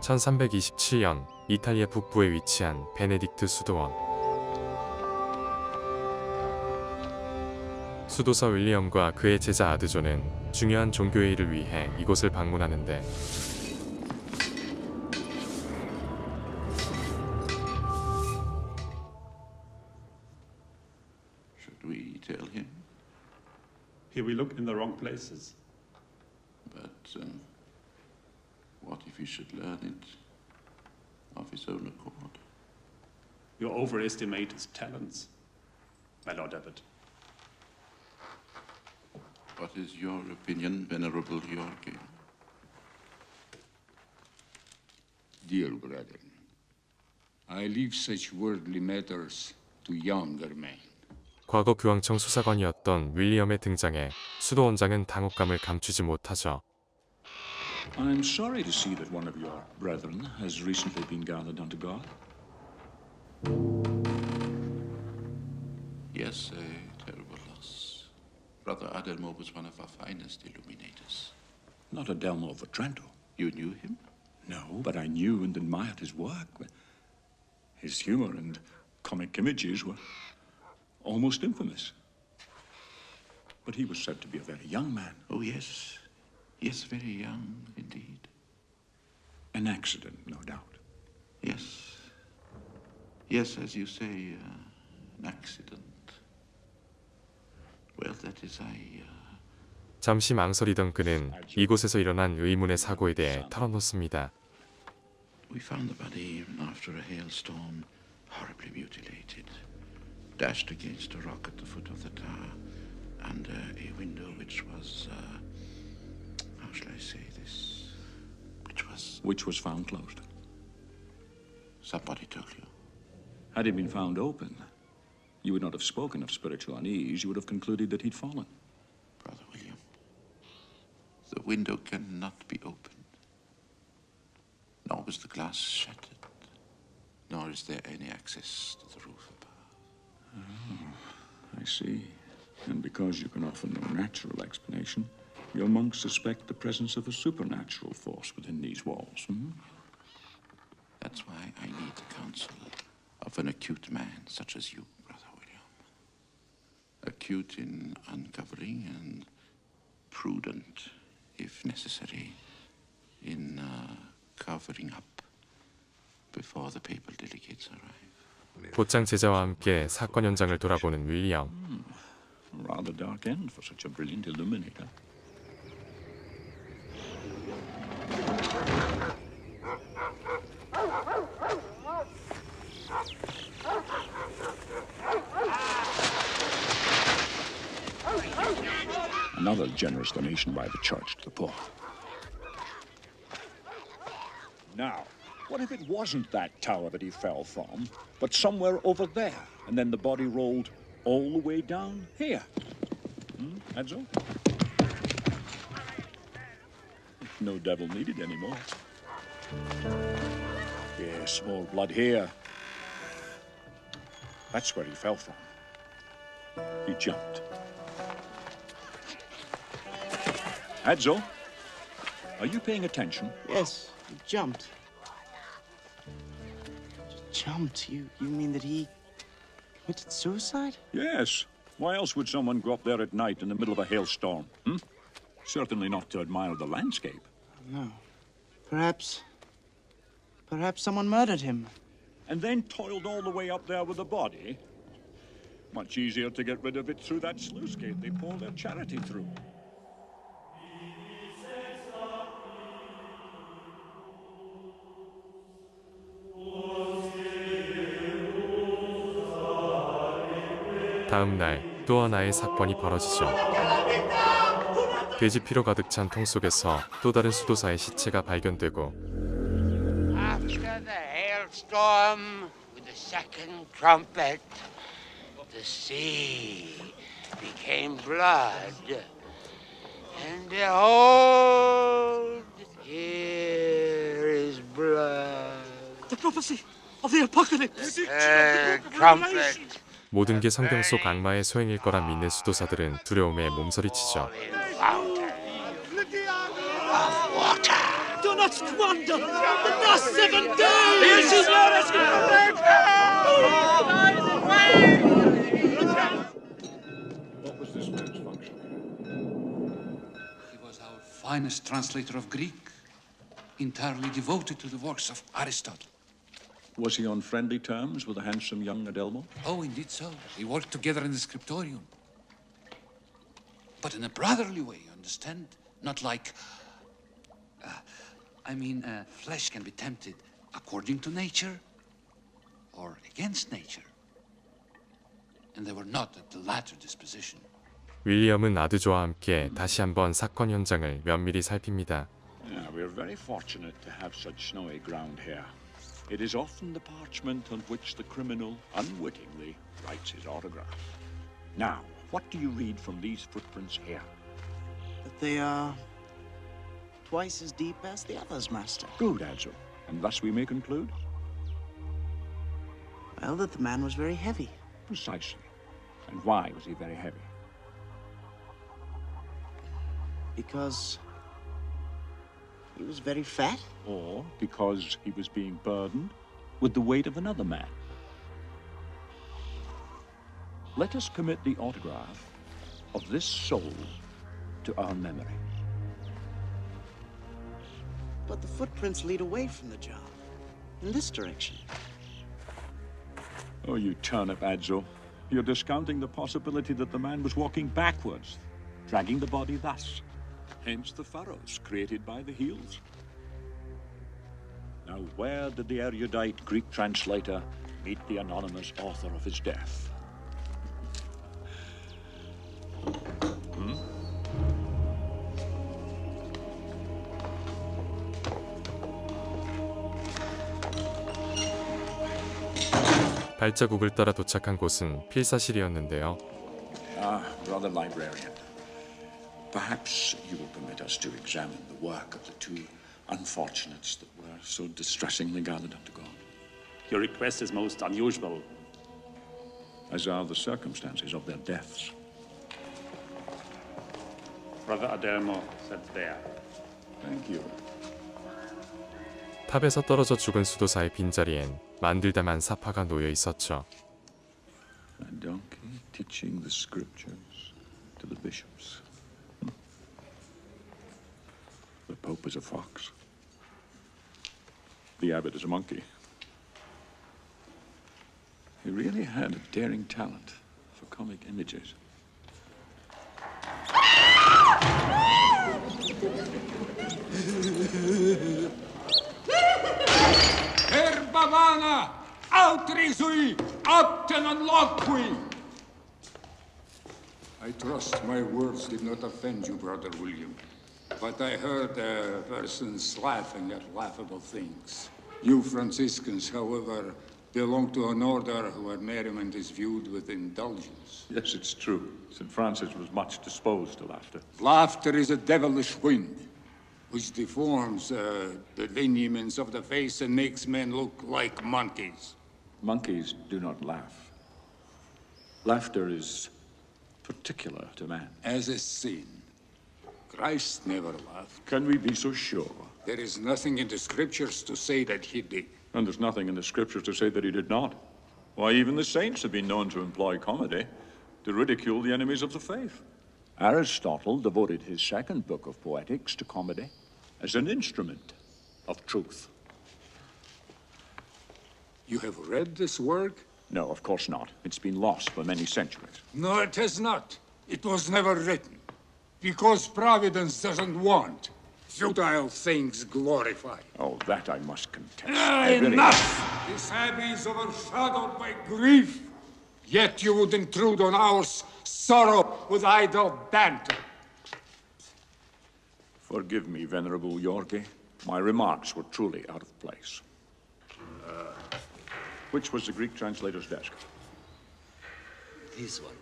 1327년 이탈리아 북부에 위치한 베네딕트 수도원. 수도사 윌리엄과 그의 제자 아드존은 중요한 종교회의를 위해 이곳을 방문하는데 Should we tell him? Here we look in the wrong places. But what if he should learn it of his own accord? You overestimate his talents, my Lord Abbot. What is your opinion, Venerable Georgi? Dear brethren, I leave such worldly matters to younger men. 과거 교황청 수사관이었던 윌리엄의 등장에 수도원장은 당혹감을 감추지 못하죠. I'm sorry to see that one of your brethren has recently been gathered unto God. Yes, a terrible loss. Brother Adelmo was one of our finest illuminators. Not Adelmo of Otranto. You knew him? No, but I knew and admired his work. His humor and comic images were almost infamous. But he was said to be a very young man. Oh, yes. Yes, very young indeed. An accident, no doubt. Yes. Yes, as you say, an accident. Well, that is, 잠시 망설이던 그는 이곳에서 일어난 의문의 사고에 대해 털어놓습니다. We found the body after a hailstorm, horribly mutilated, dashed against a rock at the foot of the tower, and a window which was, how shall I say this? Which was found closed. Somebody told you. Had it been found open, you would not have spoken of spiritual unease. You would have concluded that he'd fallen. Brother William, the window cannot be opened, nor was the glass shattered, nor is there any access to the roof above. Oh, I see. And because you can offer no natural explanation, your monks suspect the presence of a supernatural force within these walls. That's why I need the counsel of an acute man such as you, Brother William. Acute in uncovering and prudent, if necessary, in covering up before the papal delegates arrive. 곧장 제자와 함께 사건 현장을 돌아보는 윌리엄. Rather dark end for such a brilliant illuminator. Another generous donation by the church to the poor. Now, what if it wasn't that tower that he fell from, but somewhere over there, and then the body rolled all the way down here? Edzo? No devil needed anymore. Yes, more blood here. That's where he fell from. He jumped. Edzo, are you paying attention? Yes, he jumped. Jumped? You mean that he committed suicide? Yes. Why else would someone go up there at night in the middle of a hailstorm? Certainly not to admire the landscape. No. Perhaps someone murdered him. And then toiled all the way up there with the body? Much easier to get rid of it through that sluice gate they pour their charity through. 다음 날 또 하나의 사건이 벌어지죠. 돼지 피로 가득 찬 통 속에서 또 다른 수도사의 시체가 발견되고 After the hailstorm, with the second trumpet, the sea became blood. And behold, here is blood. The prophecy of the apocalypse. Third trumpet. 모든 게 성경 속 악마의 소행일 거라 믿는 수도사들은 두려움에 몸서리치죠. Of water. not squander the last 7 days! This is not What was this man's function here? He was our finest translator of Greek, entirely devoted to the works of Aristotle. Was he on friendly terms with the handsome young Adelmo? Oh, indeed so. We worked together in the scriptorium. But in a brotherly way, you understand? Not like... flesh can be tempted according to nature or against nature. And they were not at the latter disposition. 윌리엄은 아드조와 함께 다시 한번 사건 현장을 면밀히 살핍니다. Yeah, we're very fortunate to have such snowy ground here. It is often the parchment on which the criminal unwittingly writes his autograph. Now, what do you read from these footprints here? That they are twice as deep as the others, Master. Good, Adzo. And thus we may conclude? Well, that the man was very heavy. Precisely. And why was he very heavy? Because he was very fat? Or because he was being burdened with the weight of another man. Let us commit the autograph of this soul to our memory. But the footprints lead away from the job, in this direction. Oh, you turnip, Adzo. You're discounting the possibility that the man was walking backwards, dragging the body thus. Hence the furrows created by the heels. Now, where did the erudite Greek translator meet the anonymous author of his death? 발자국을 따라 도착한 곳은 필사실이었는데요. Ah, brother librarian. Perhaps you will permit us to examine the work of the two unfortunates that were so distressingly gathered unto God. Your request is most unusual. As are the circumstances of their deaths. Brother Adelmo sat there. Thank you. 탑에서 떨어져 죽은 수도사의 빈자리엔 만들다만 사파가 놓여 있었죠. A donkey teaching the scriptures to the bishops. The Pope is a fox. The abbot is a monkey. He really had a daring talent for comic images. Herbavana, outrisui, optenon loqui. I trust my words did not offend you, Brother William. But I heard persons laughing at laughable things. You Franciscans, however, belong to an order where merriment is viewed with indulgence. Yes, it's true. St. Francis was much disposed to laughter. Laughter is a devilish wind, which deforms the lineaments of the face and makes men look like monkeys. Monkeys do not laugh. Laughter is particular to man. As a sin. Christ never laughed. Can we be so sure? There is nothing in the scriptures to say that he did. And there's nothing in the scriptures to say that he did not. Why, even the saints have been known to employ comedy to ridicule the enemies of the faith. Aristotle devoted his second book of Poetics to comedy as an instrument of truth. You have read this work? No, of course not. It's been lost for many centuries. No, it has not. It was never written. Because Providence doesn't want futile things glorified. Oh, that I must contest. Enough! This abbey is overshadowed by grief. Yet you would intrude on our sorrow with idle banter. Forgive me, Venerable Yorgi. My remarks were truly out of place. Which was the Greek translator's desk? This one.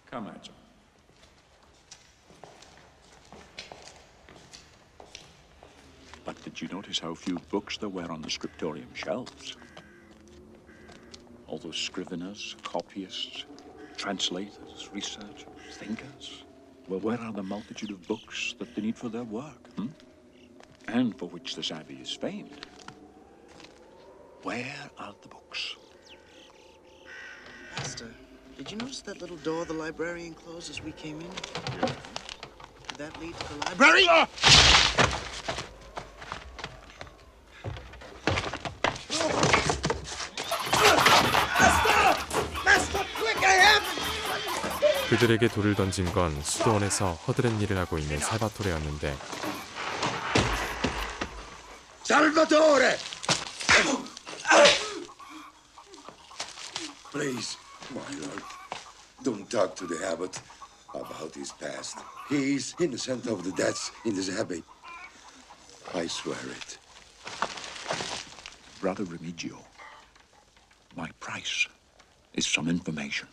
Come, Adzo. But did you notice how few books there were on the scriptorium shelves? All those scriveners, copyists, translators, researchers, thinkers. Well, where are the multitude of books that they need for their work, and for which this abbey is famed? Where are the books? Master, did you notice that little door the librarian closed as we came in? Did that lead to the library? 그들에게 돌을 던진 건 수도원에서 허드렛 일을 하고 있는 살바토레였는데 Salvatore! Please, my lord, don't talk to the abbot about his past. He's innocent of the deaths in this abbey. I swear it. Brother Remigio, my price is some information.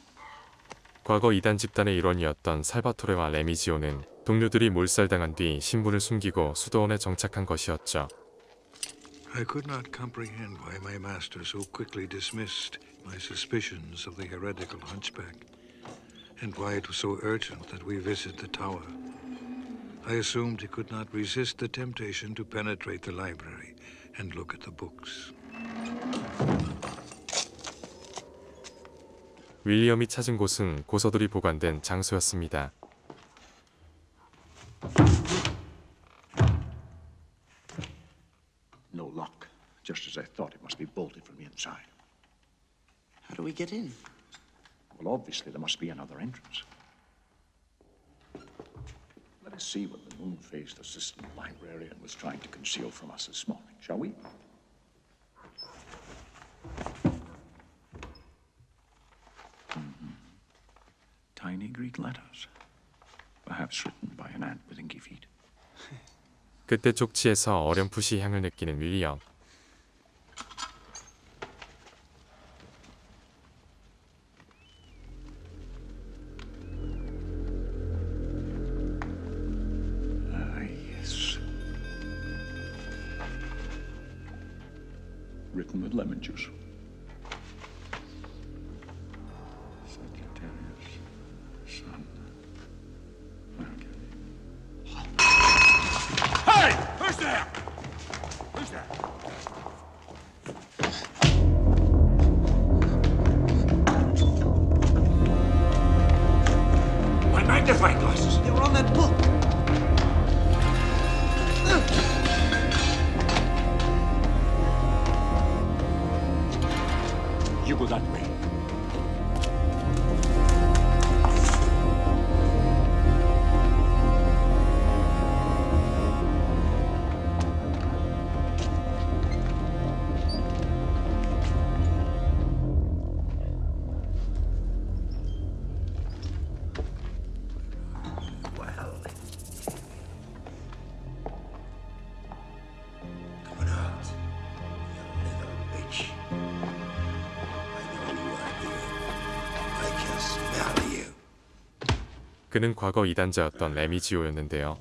과거 이단 집단의 일원이었던 살바토레와 레미지오는 동료들이 몰살당한 뒤 신분을 숨기고 수도원에 정착한 것이었죠. I could not comprehend why my master so quickly dismissed my suspicions of the heretical hunchback, and why it was so urgent that we visit the tower. I assumed he could not resist the temptation to penetrate the library and look at the books. 윌리엄이 찾은 곳은 고서들이 보관된 장소였습니다. No lock, just as I thought. It must be bolted from the inside. How do we get in? Well, obviously there must be another entrance. Let us see what the moon-faced assistant librarian was trying to conceal from us this morning, shall we? Tiny Greek letters, perhaps written by an ant with inky feet. 그때 쪽지에서 어렴풋이 향을 느끼는 윌리엄. Yes. Written with lemon juice. Sagittarius, Sun, Mercury. Hey! Who's there? Who's there? My magnifying glasses! They were on that book. You go that way. Come out, you little bitch. I know you are there. I can smell you. 그는 과거 이단자였던 레미지오였는데요.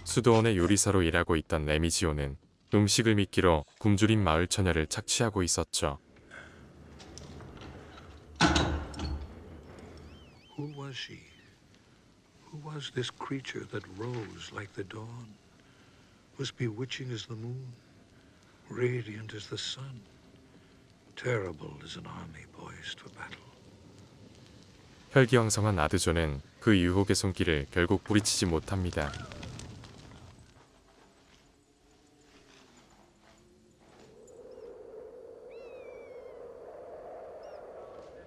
수도원의 요리사로 일하고 있던 레미지오는 음식을 미끼로 굶주린 마을 처녀를 착취하고 있었죠. Who was she? Who was this creature that rose like the dawn, was bewitching as the moon, radiant as the sun, terrible as an army poised for battle? 혈기왕성한 아드존은 그 유혹의 손길을 결국 뿌리치지 못합니다.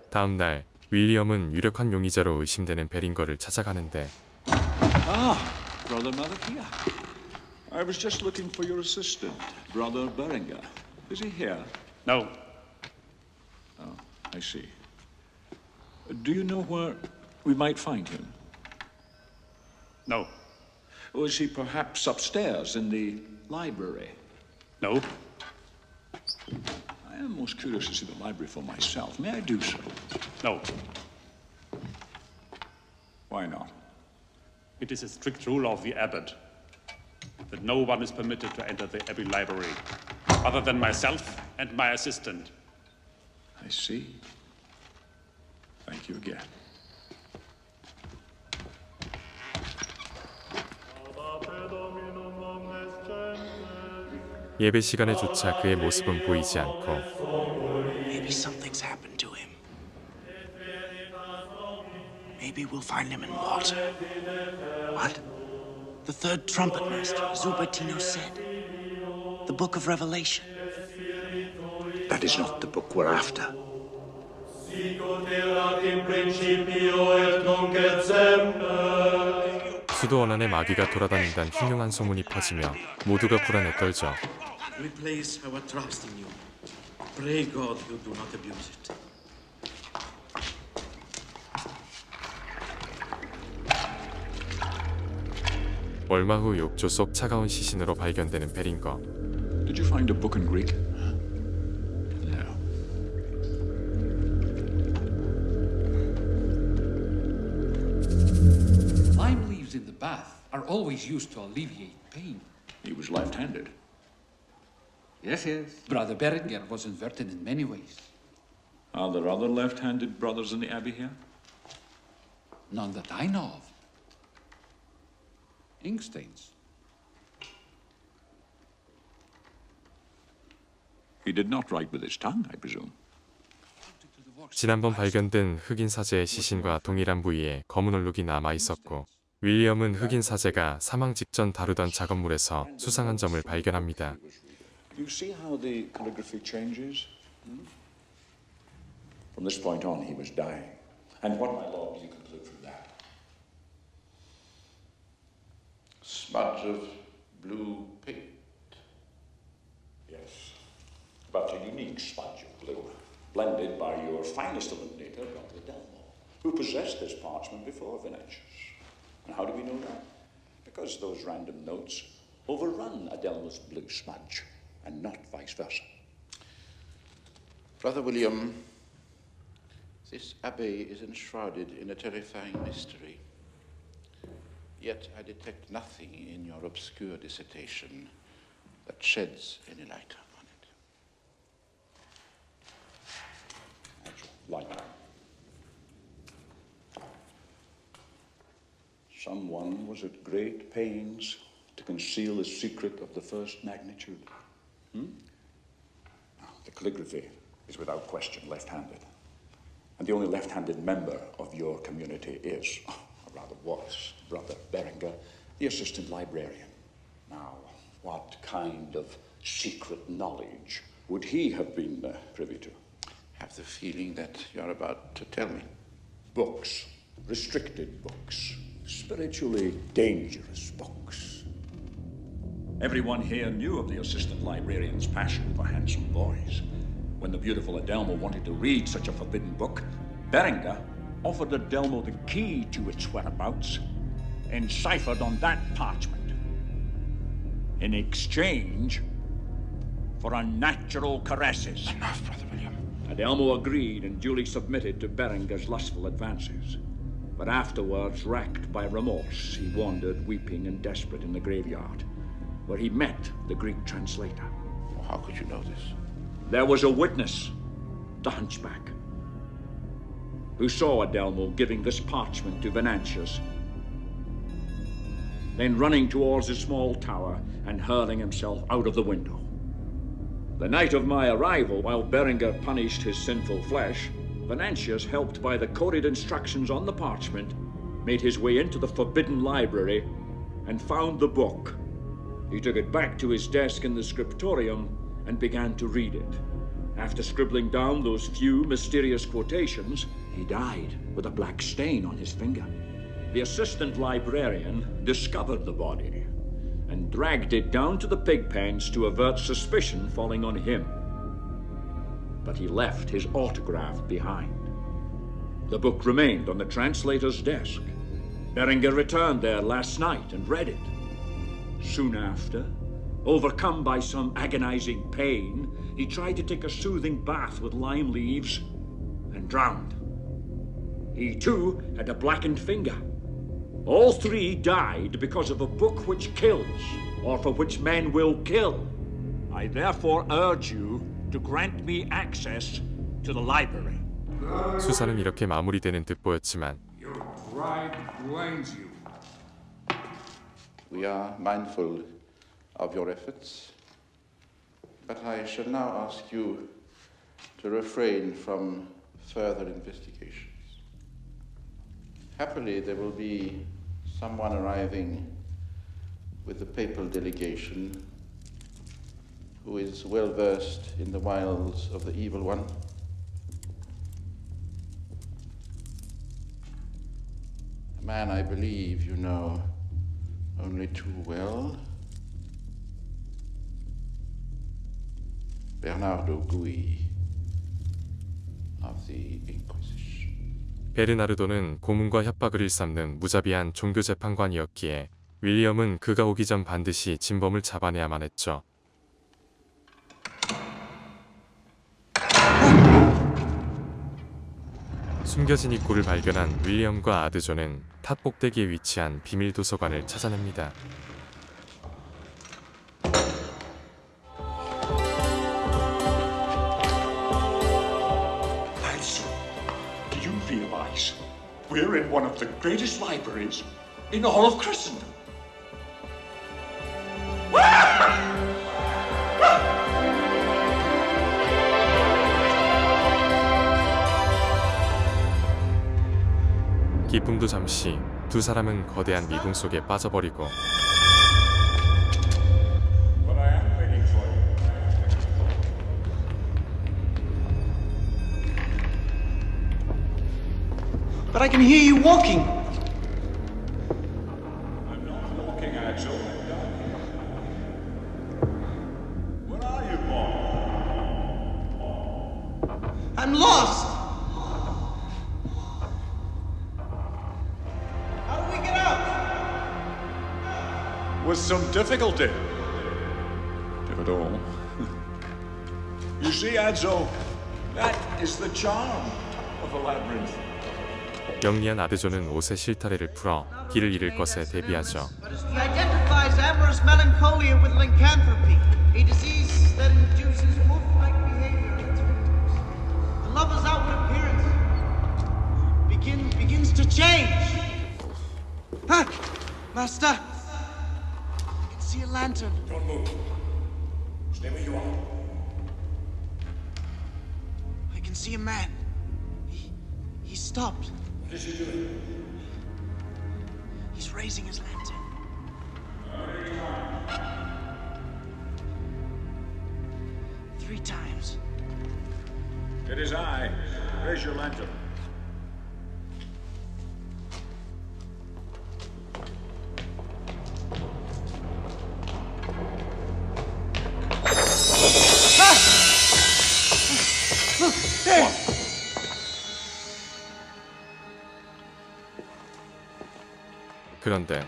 다음 날 윌리엄은 유력한 용의자로 의심되는 베링거를 찾아가는데 Ah, Brother Malakia. I was just looking for your assistant, Brother Berenger. Is he here? No. Oh, I see. Do you know where we might find him? No. Or is he perhaps upstairs in the library? No. I am most curious to see the library for myself. May I do so? No. Why not? It is a strict rule of the abbot that no one is permitted to enter the abbey library other than myself and my assistant. I see. Thank you again. 예배 시간에조차 그의 모습은 보이지 않고 Maybe something's happened to him. Maybe we'll find him in water. What? The third trumpet master, as Ubertino said. The Book of Revelation. That is not the book we're after. 수도원 안에 마귀가 돌아다닌다는 흉흉한 소문이 퍼지며 모두가 불안에 떨죠. We place our trust in you. Pray God you do not abuse it. 얼마 후 욕조 속 차가운 시신으로 발견되는 베링거. Did you find a book in Greek? No. Lime leaves in the bath are always used to alleviate pain. He was left-handed. Yes, yes. Brother Berenger was inverted in many ways. Are there other left-handed brothers in the abbey here? None that I know of. Ink stains. He did not write with his tongue, I presume. 지난번 발견된 흑인 사제의 시신과 동일한 부위에 검은 얼룩이 남아 있었고 윌리엄은 흑인 사제가 사망 직전 다루던 작업물에서 수상한 점을 발견합니다. You see how the calligraphy changes? From this point on, he was dying. And what, my lord, do you conclude from that? Smudge of blue paint. Yes, but a unique smudge of blue, blended by your finest illuminator, Dr. Delmo, who possessed this parchment before Venetius. And how do we know that? Because those random notes overrun Adelmo's blue smudge, and not vice versa. Brother William, this abbey is enshrouded in a terrifying mystery. Yet I detect nothing in your obscure dissertation that sheds any light on it. Light. Someone was at great pains to conceal the secret of the first magnitude. Now, the calligraphy is without question left-handed. And the only left-handed member of your community is, or rather was, Brother Berenger, the assistant librarian. Now, what kind of secret knowledge would he have been privy to? Have the feeling that you're about to tell me. Books, restricted books, spiritually dangerous books. Everyone here knew of the assistant librarian's passion for handsome boys. When the beautiful Adelmo wanted to read such a forbidden book, Berenger offered Adelmo the key to its whereabouts, enciphered on that parchment, in exchange for unnatural caresses. Enough, Brother William. Adelmo agreed and duly submitted to Berenger's lustful advances. But afterwards, racked by remorse, he wandered weeping and desperate in the graveyard, where he met the Greek translator. How could you know this? There was a witness, the hunchback, who saw Adelmo giving this parchment to Venantius, then running towards a small tower and hurling himself out of the window. The night of my arrival, while Berenger punished his sinful flesh, Venantius, helped by the coded instructions on the parchment, made his way into the forbidden library and found the book. He took it back to his desk in the scriptorium and began to read it. After scribbling down those few mysterious quotations, he died with a black stain on his finger. The assistant librarian discovered the body and dragged it down to the pig pens to avert suspicion falling on him. But he left his autograph behind. The book remained on the translator's desk. Berenger returned there last night and read it. Soon after, overcome by some agonizing pain, he tried to take a soothing bath with lime leaves and drowned. He too had a blackened finger. All three died because of a book which kills, or for which men will kill. I therefore urge you to grant me access to the library. 수사는 이렇게 마무리되는 듯 보였지만 Your pride blinds you. We are mindful of your efforts, but I shall now ask you to refrain from further investigations. Happily, there will be someone arriving with the papal delegation who is well versed in the wiles of the evil one. A man I believe you know only too well. Bernardo Gui of the Inquisition. 베르나르도는 고문과 협박을 일삼는 무자비한 종교 재판관이었기에 윌리엄은 그가 오기 전 반드시 진범을 잡아내야만 했죠. 숨겨진 입구를 발견한 윌리엄과 아드존은 탑 꼭대기에 위치한 비밀 도서관을 찾아냅니다. Do you realize we're in one of the greatest libraries in all of Christendom? 기쁨도 잠시 두 사람은 거대한 미궁 속에 빠져버리고 But I am waiting for you. But I can hear you walking. I'm not walking, Axel. Where are you, Bob? I'm lost. How do we get out? With some difficulty. If at all. You see, Adzo, that is the charm of a labyrinth. 영리한 아드존은 옷의 실타래를 풀어 길을 잃을 것에 대비하죠. He identifies amorous melancholia with lycanthropy, a disease that induces wolf-like behavior in its victims. The lover's outward appearance begins to change. Huh? Master, I can see a lantern. Don't move. Stay where you are. I can see a man. He stopped. What is he doing? He's raising his lantern. 3 times. It is I. Raise your lantern. Look, there! 그런데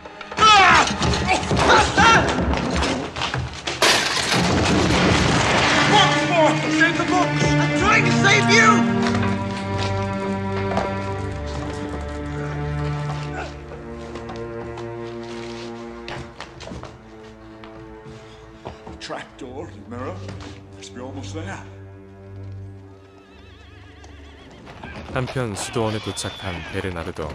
Save the books! I'm trying to save you! The trapdoor, the mirror. Must be almost there. 한편 수도원에 도착한 베르나르도.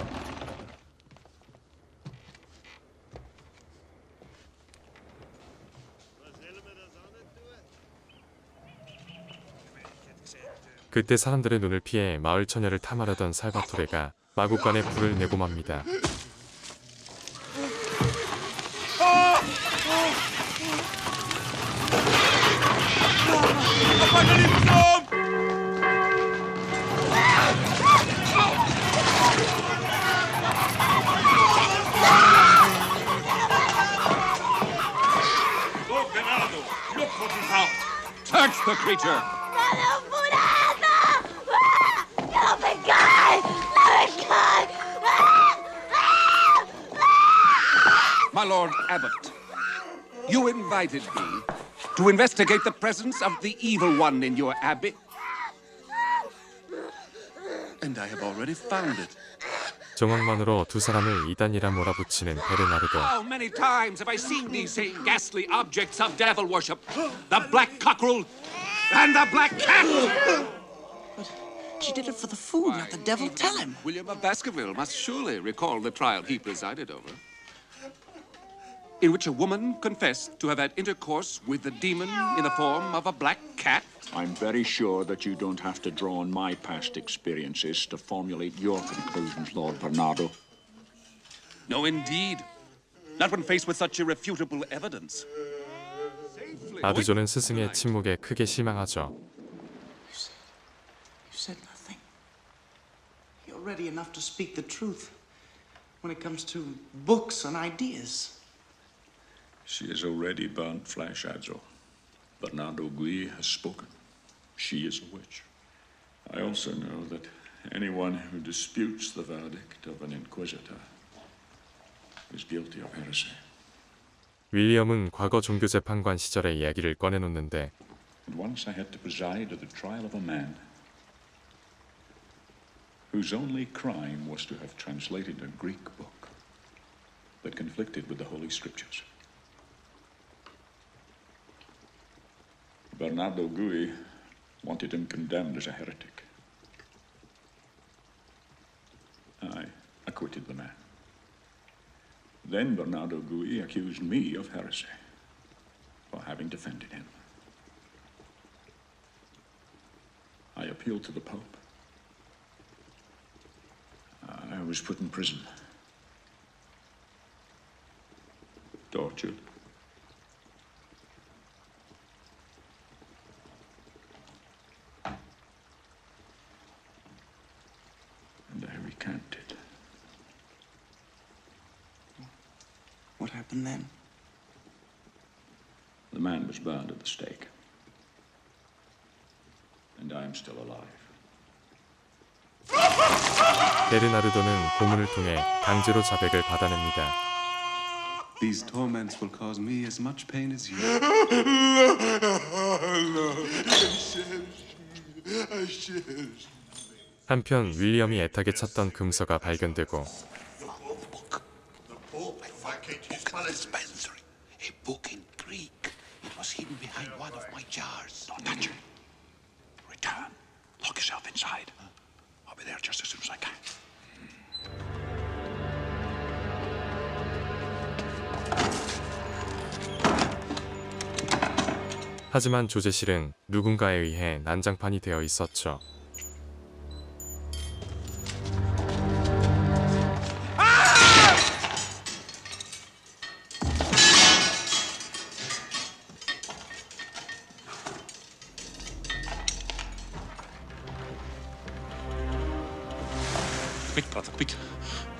그때 사람들의 눈을 피해 마을 처녀를 탐하려던 살바토레가 마구간에 불을 내고 맙니다. Touch the creature! My Lord Abbot, you invited me to investigate the presence of the evil one in your abbey. And I have already found it. 정황만으로 두 사람을 이단이라 몰아붙이는 베르나르도. How many times have I seen these same ghastly objects of devil worship? The black cockerel and the black cat! She did it for the food, not the devil. Tell him. William of Baskerville must surely recall the trial he presided over, in which a woman confessed to have had intercourse with the demon in the form of a black cat. I'm very sure that you don't have to draw on my past experiences to formulate your conclusions, Lord Bernardo. No, indeed. Not when faced with such irrefutable evidence. 아드조는 스승의 침묵에 크게 실망하죠. You said nothing. You're ready enough to speak the truth when it comes to books and ideas. She has already burnt flesh, Adzo. Bernardo Gui has spoken. She is a witch. I also know that anyone who disputes the verdict of an inquisitor is guilty of heresy. 윌리엄은 과거 종교재판관 시절의 이야기를 꺼내놓는데 And once I had to preside at the trial of a man whose only crime was to have translated a Greek book that conflicted with the Holy Scriptures. Bernardo Gui wanted him condemned as a heretic. I acquitted the man. Then Bernardo Gui accused me of heresy for having defended him. I appealed to the Pope. I was put in prison. Tortured. And I recanted. What happened then? The man was burned at the stake. And I am still alive. 베르나르도는 고문을 통해 강제로 자백을 받아냅니다. These torments will cause me as much pain as you. 한편 윌리엄이 애타게 찾던 금서가 발견되고 A book in Greek. It was hidden behind one of my jars. Don't touch it. Return. Lock yourself inside. I'll be there just as soon as I can. 하지만 조제실은 누군가에 의해 난장판이 되어 있었죠. Quick, brother, quick.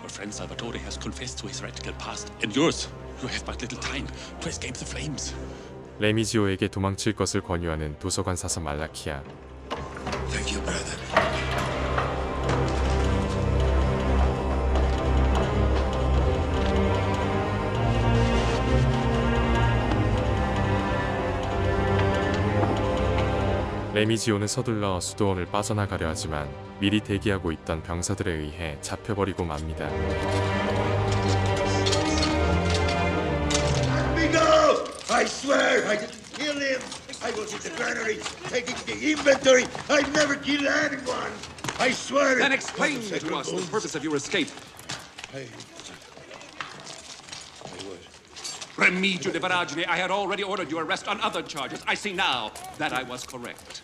Your friend Salvatore has confessed to his heretical past, and yours. You have but little time to escape the flames. 레미지오에게 도망칠 것을 권유하는 도서관 사서 말라키아. Thank you, brother. 레미지오는 서둘러 수도원을 빠져나가려 하지만 미리 대기하고 있던 병사들에 의해 잡혀버리고 맙니다. Let me go! I swear I didn't kill him. I was in the granary taking the inventory. I've never killed anyone. I swear it. Then explain to us the purpose of your escape. Remigio de Baragine, I had already ordered your arrest on other charges. I see now that I was correct.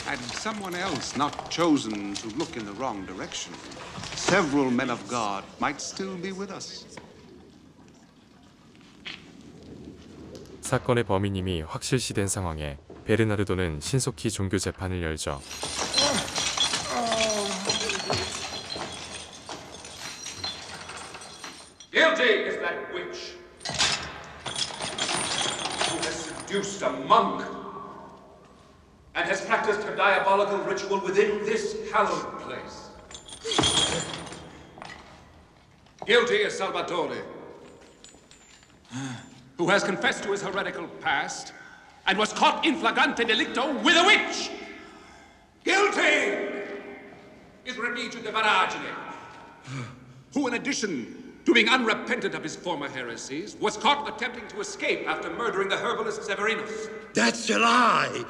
Had someone else not chosen to look in the wrong direction, several men of God might still be with us. 사건의 범인임이 확실시된 상황에 베르나르도는 신속히 종교 재판을 열죠. Guilty is that witch who has seduced a monk and has practiced her diabolical ritual within this hallowed place. Guilty is Salvatore, who has confessed to his heretical past and was caught in flagrante delicto with a witch. Guilty is Remigio de Baragine, who, in addition to being unrepentant of his former heresies, was caught attempting to escape after murdering the herbalist Severinus. That's a lie!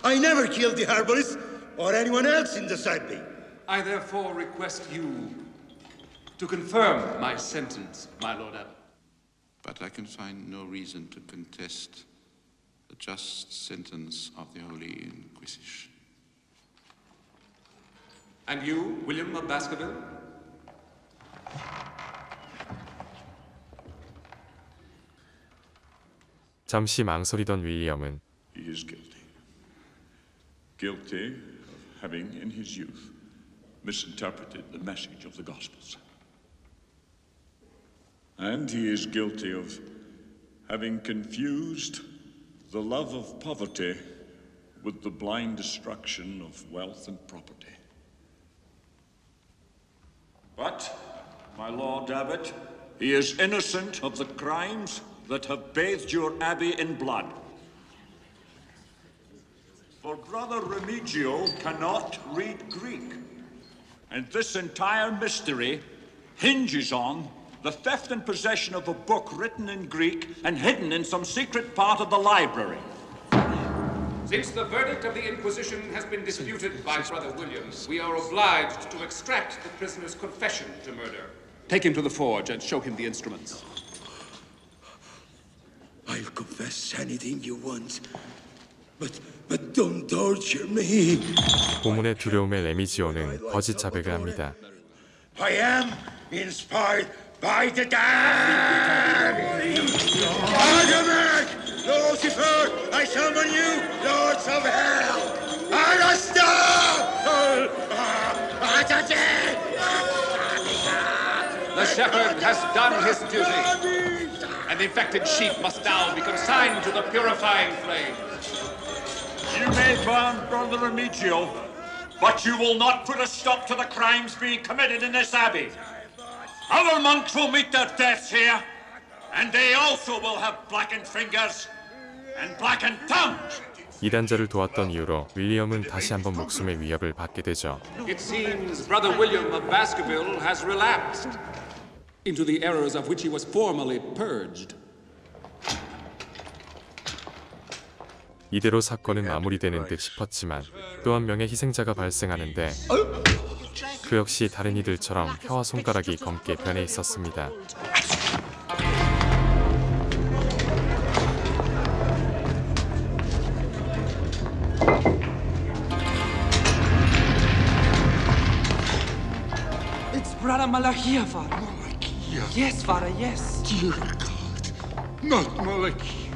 I never killed the herbalist or anyone else in this abbey. I therefore request you to confirm my sentence, my Lord Abbot. But I can find no reason to contest the just sentence of the Holy Inquisition. And you, William of Baskerville? 잠시 망설이던 윌리엄은 He is guilty. Guilty of having, in his youth, misinterpreted the message of the Gospels. And he is guilty of having confused the love of poverty with the blind destruction of wealth and property. But, my Lord Abbot, he is innocent of the crimes that have bathed your abbey in blood. For Brother Remigio cannot read Greek, and this entire mystery hinges on the theft and possession of a book written in Greek and hidden in some secret part of the library. Since the verdict of the Inquisition has been disputed by Brother William, we are obliged to extract the prisoner's confession to murder. Take him to the forge and show him the instruments. I'll confess anything you want, but don't torture me. 고문의 두려움에 레미지오는 거짓 자백을 합니다. I am inspired by the damned! Artemis! Lucifer! I summon you, lords of hell! The shepherd has done his duty, and the infected sheep must now be consigned to the purifying flame. You may burn Brother Remigio, but you will not put a stop to the crimes being committed in this abbey. Other monks will meet their deaths here, and they also will have blackened fingers and blackened tongues. 이단자를 도왔던 이유로 윌리엄은 다시 한번 목숨의 위협을 받게 되죠. It seems Brother William of Baskerville has relapsed into the errors of which he was formerly purged. 이대로 사건은 마무리되는 듯 싶었지만 또 한 명의 희생자가 발생하는데 그 역시 다른 이들처럼 혀와 손가락이 검게 변해 있었습니다. It's Brother Malachia, Father. Malachia? Yes, Father, yes. Dear God, not Malachia.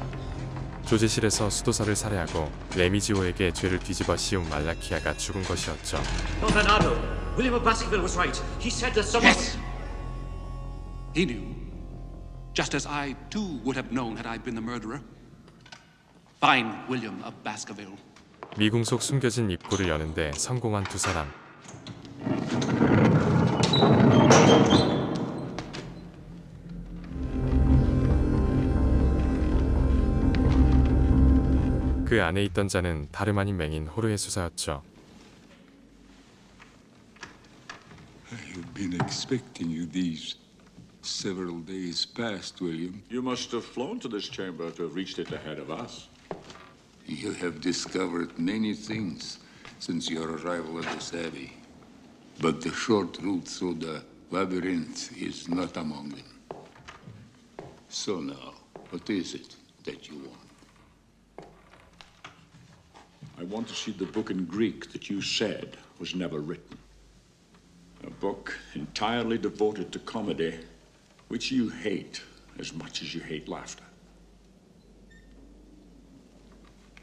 조제실에서 수도사를 살해하고 레미지오에게 죄를 뒤집어 씌운 말라키아가 죽은 것이었죠. Lord Bernardo, William of Baskerville was right. He said that someone... Yes! He knew, just as I too would have known had I been the murderer. Find William of Baskerville. 미궁 속 숨겨진 입구를 여는데 성공한 두 사람. 그 안에 있던 자는 다름 아닌 맹인 호르의 수사였죠. I've been expecting you these several days past, William. You must have flown to this chamber to have reached it ahead of us. You have discovered many things since your arrival at this abbey. But the short route through the labyrinth is not among them. So now, what is it that you want? I want to see the book in Greek that you said was never written. A book entirely devoted to comedy, which you hate as much as you hate laughter.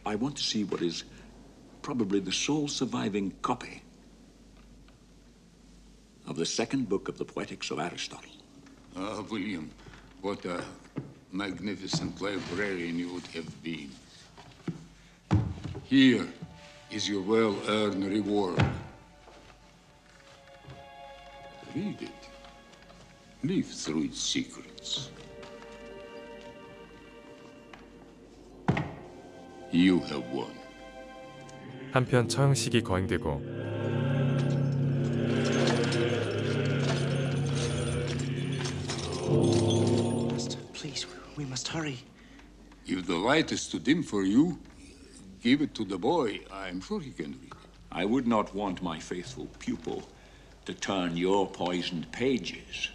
I want to see what is probably the sole surviving copy of the second book of the Poetics of Aristotle. Ah, William, what a magnificent librarian you would have been. Here is your well-earned reward. Read it. Live through its secrets. You have won. 한편 처형식이 거행되고 We must hurry. If the light is too dim for you, give it to the boy. I'm sure he can read it. I would not want my faithful pupil to turn your poisoned pages,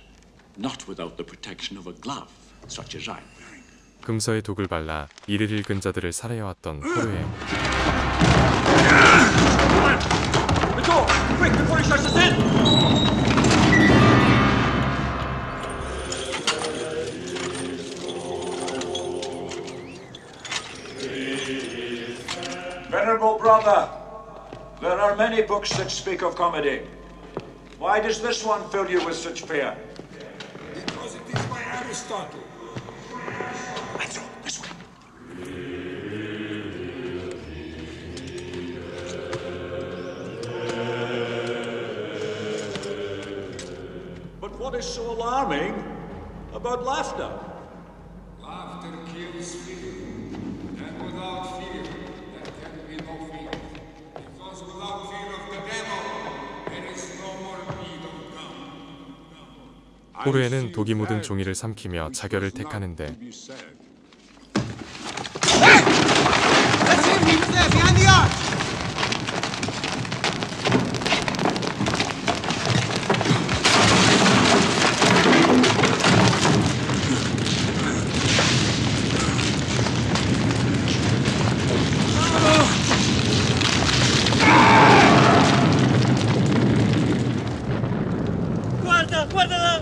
not without the protection of a glove, such as I'm wearing. 금서에 독을 발라 이를 읽은 자들을 살해해왔던 호르에 The door! Quick, before he shuts us in! Venerable brother, there are many books that speak of comedy. Why does this one fill you with such fear? Because it is by Aristotle. Let's go this way. But what is so alarming about laughter? Laughter kills fear. And without fear, there can be no fear. Because without fear of the devil, there is no more need of God. 호르에는 독이 묻은 종이를 삼키며 자결을 택하는데 That's him! He was there, behind the arch! Guarda, guardala!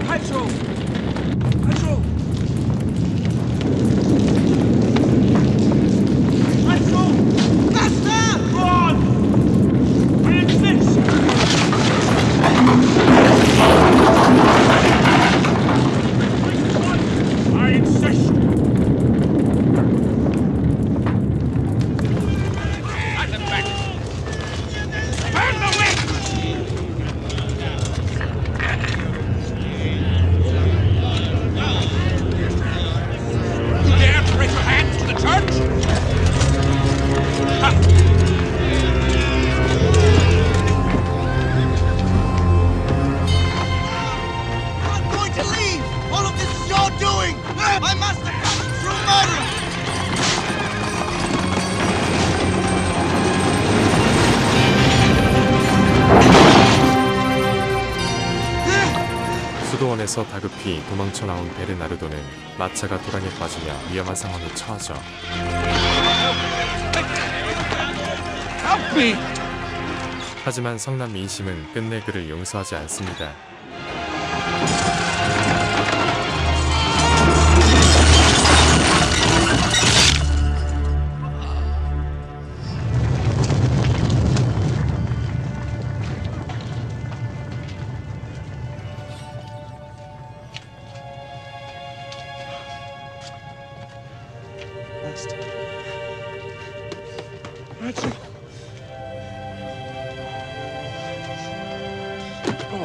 Pietro! Pietro! Pietro! Master! Run! I insist! I insist! At them back! Burn the wick! You dare to raise your hands to the church? I'm going to leave! All of this is your doing! My master comes through murder! 수도원에서 다급히 도망쳐 나온 베르나르도는 마차가 도랑에 빠지며 위험한 상황에 처하죠. 하지만 성남 민심은 끝내 그를 용서하지 않습니다. Master. Pietro!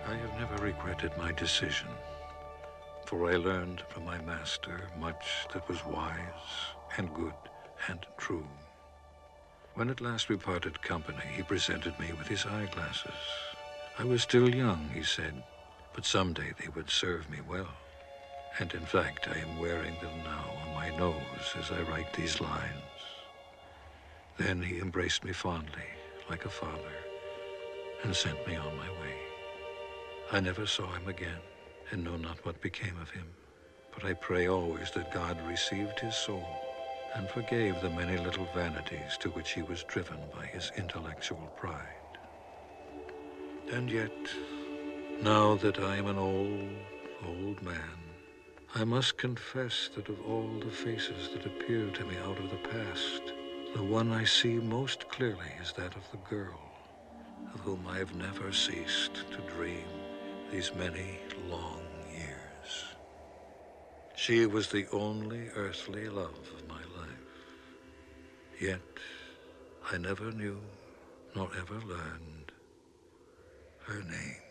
I have never regretted my decision, for I learned from my master much that was wise and good and true. When at last we parted company, he presented me with his eyeglasses. I was still young, he said, but someday they would serve me well. And in fact, I am wearing them now on my nose as I write these lines. Then he embraced me fondly, like a father, and sent me on my way. I never saw him again, and know not what became of him, But I pray always that God received his soul and forgave the many little vanities to which he was driven by his intellectual pride. And yet, now that I am an old man, I must confess that of all the faces that appear to me out of the past, the one I see most clearly is that of the girl, of whom I have never ceased to dream these many long years. She was the only earthly love of my life. Yet I never knew, nor ever learned, her name.